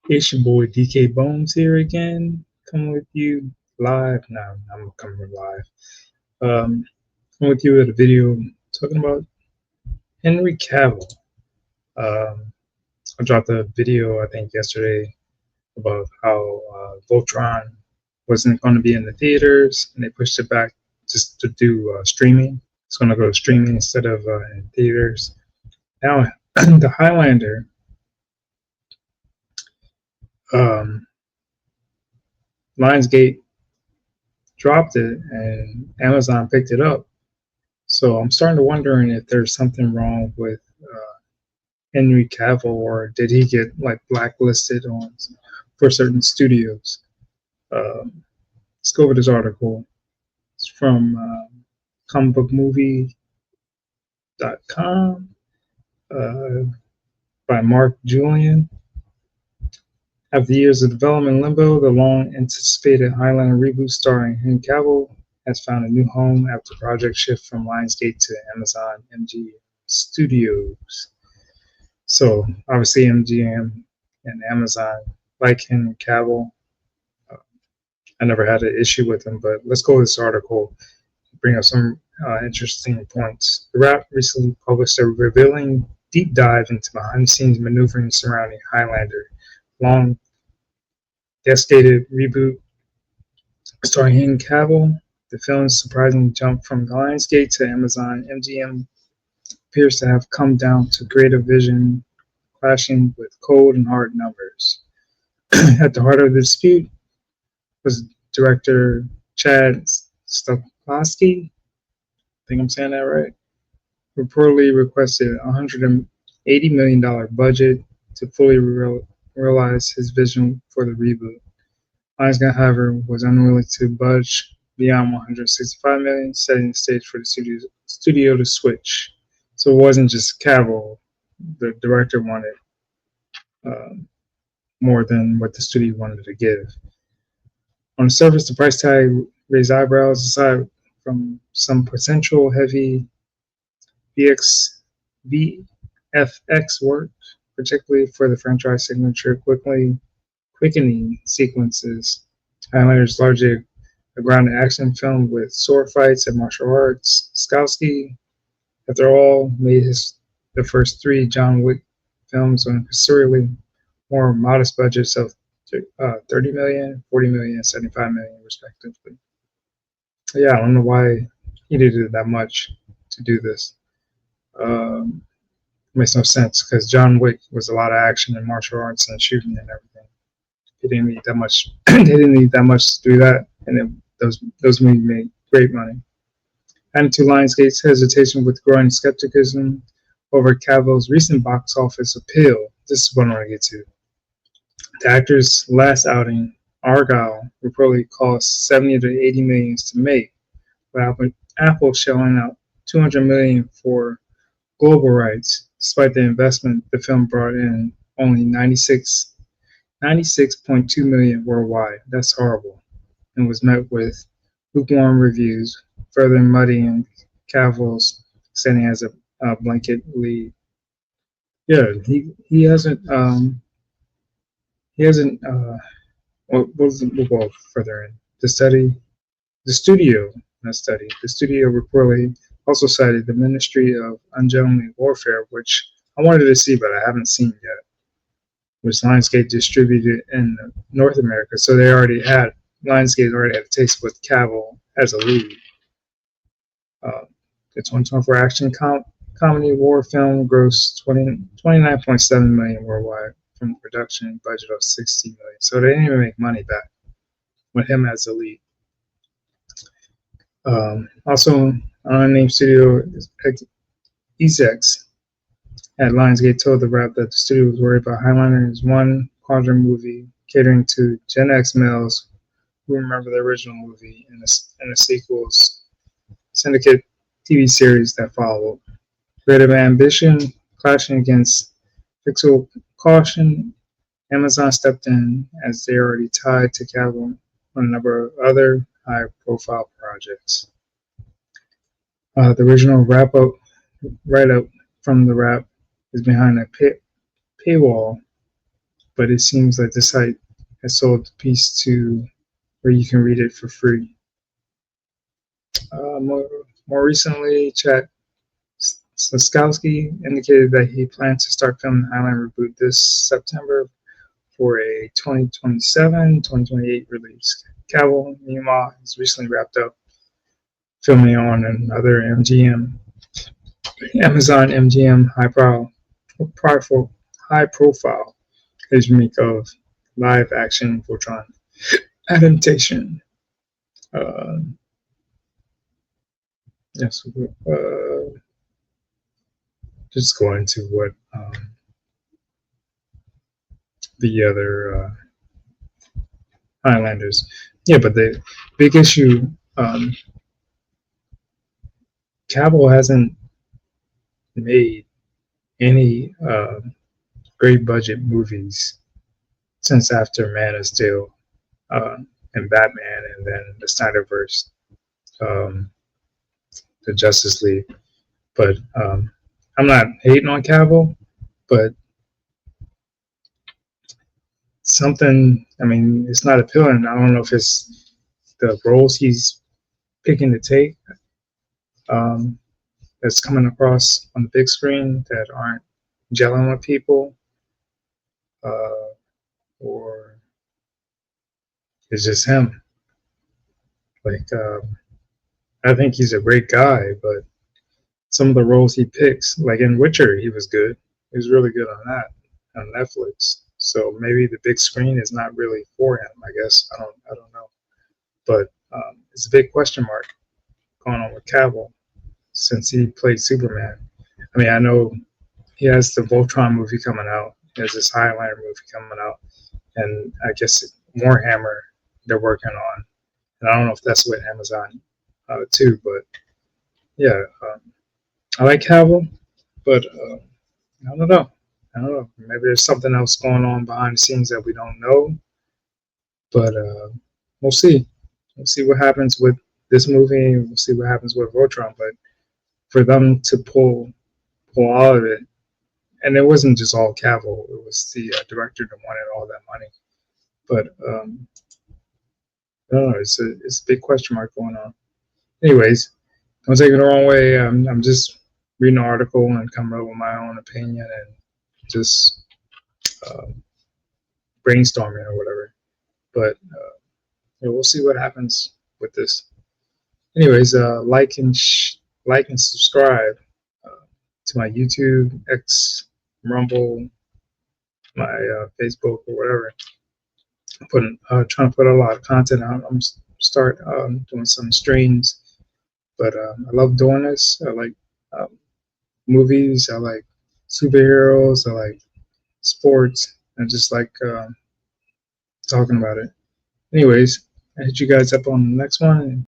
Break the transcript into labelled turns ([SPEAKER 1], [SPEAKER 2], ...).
[SPEAKER 1] It's your boy DK Bones here again, coming with you live. Now I'm coming live. Coming with you with a video talking about Henry Cavill. Um, I dropped a video I think yesterday about how Voltron wasn't going to be in the theaters, and they pushed it back just to do streaming. It's going to go to streaming instead of in theaters. Now the Highlander. Um, Lionsgate dropped it and Amazon picked it up. So I'm starting to wondering if there's something wrong with Henry Cavill, or did he get like blacklisted on for certain studios? Let's go over this article. It's from comicbookmovie.com uh, by Mark Julian. After years of development limbo, the long-anticipated Highlander reboot starring Henry Cavill has found a new home after project shift from Lionsgate to Amazon MGM Studios. So obviously MGM and Amazon like Henry Cavill. Uh, I never had an issue with him, but let's go to this article. Bring up some interesting points. The Wrap recently published a revealing deep dive into behind-the-scenes maneuvering surrounding Highlander, long gestated reboot starring Henry Cavill. The film's surprising jump from Lionsgate to Amazon MGM appears to have come down to creative vision clashing with cold and hard numbers. At the heart of the dispute was director Chad Stahelski, I think I'm saying that right, reportedly requested a $180 million budget to fully realize his vision for the reboot. Lionsgate, however, was unwilling to budge beyond 165 million, setting the stage for the studio to switch. So it wasn't just Cavill; the director wanted um, more than what the studio wanted to give. On the surface, the price tag raised eyebrows aside from some potential heavy VX, VFX work, particularly for the franchise signature quickening sequences. Highlander is largely a grounded action film with sword fights and martial arts. Skowski, after all, made the first three John Wick films on considerably more modest budgets of 30 million, 40 million, and 75 million, respectively. Yeah, I don't know why he needed that much to do this. Um, Makes no sense because John Wick was a lot of action and martial arts and shooting and everything. He didn't need that much. They didn't need that much to do that, and those movies made great money. Adding to Lionsgate's hesitation with growing skepticism over Cavill's recent box office appeal. This is what I want to get to. The actor's last outing, Argyle, reportedly cost 70 to 80 millions to make, with Apple shelling out 200 million for global rights. Despite the investment, the film brought in only 96.2 million worldwide. That's horrible, and was met with lukewarm reviews, further muddying Cavill's standing as a blanket lead. Yeah, he hasn't. We'll go further in the study. The studio, not study. The studio reportedly also cited the Ministry of Ungodly Warfare, which I wanted to see, but I haven't seen yet, which Lionsgate distributed in North America. So Lionsgate already had a taste with Cavill as a lead. The 2024 action comedy war film grossed 29.7 million worldwide from a production budget of 60 million. So they didn't even make money back with him as the lead. Also, an unnamed studio Ezex at Lionsgate told the Wrap that the studio was worried about Highliner's one quadrant movie catering to Gen X males who remember the original movie and the sequel's syndicate TV series that followed. Creative ambition clashing against fiscal caution, Amazon stepped in as they already tied to Cavill on a number of other high-profile projects. The original write-up from the Wrap is behind a paywall but it seems like the site has sold the piece to where you can read it for free. More recently, Chad Stahelski indicated that he plans to start filming Highlander reboot this September for a 2027-2028 release. Cavill, meanwhile, has recently wrapped up filming on another Amazon MGM high profile remake of live action Voltron adaptation. Yes, just go into what the other Highlanders. Yeah, but the big issue, Cavill hasn't made any great budget movies since after Man of Steel and Batman, and then the Snyderverse, the Justice League. But I'm not hating on Cavill, but something, I mean, it's not appealing. I don't know if it's the roles he's picking to take that's coming across on the big screen that aren't gelling with people, or it's just him. Like, I think he's a great guy, but some of the roles he picks, like in Witcher, he was good. He was really good on that on Netflix. So maybe the big screen is not really for him. I guess I don't know, but it's a big question mark going on with Cavill since he played Superman. I mean, I know he has the Voltron movie coming out. He has this Highlander movie coming out, and I guess Warhammer they're working on. And I don't know if that's with Amazon too, but yeah, I like Cavill, but I don't know. I don't know. Maybe there's something else going on behind the scenes that we don't know, but we'll see. We'll see what happens with this movie. We'll see what happens with Voltron. But for them to pull all of it, and it wasn't just all Cavill. It was the director that wanted all that money. But I don't know. It's a big question mark going on. Anyways, don't take it the wrong way. I'm just reading an article and coming up with my own opinion and just brainstorming or whatever. But we'll see what happens with this. Anyways, like and subscribe to my YouTube, X, Rumble, my Facebook or whatever. Trying to put a lot of content out. I'm start doing some streams, but I love doing this. I like movies. I like superheroes. I like sports. I just like talking about it. Anyways, I hit you guys up on the next one.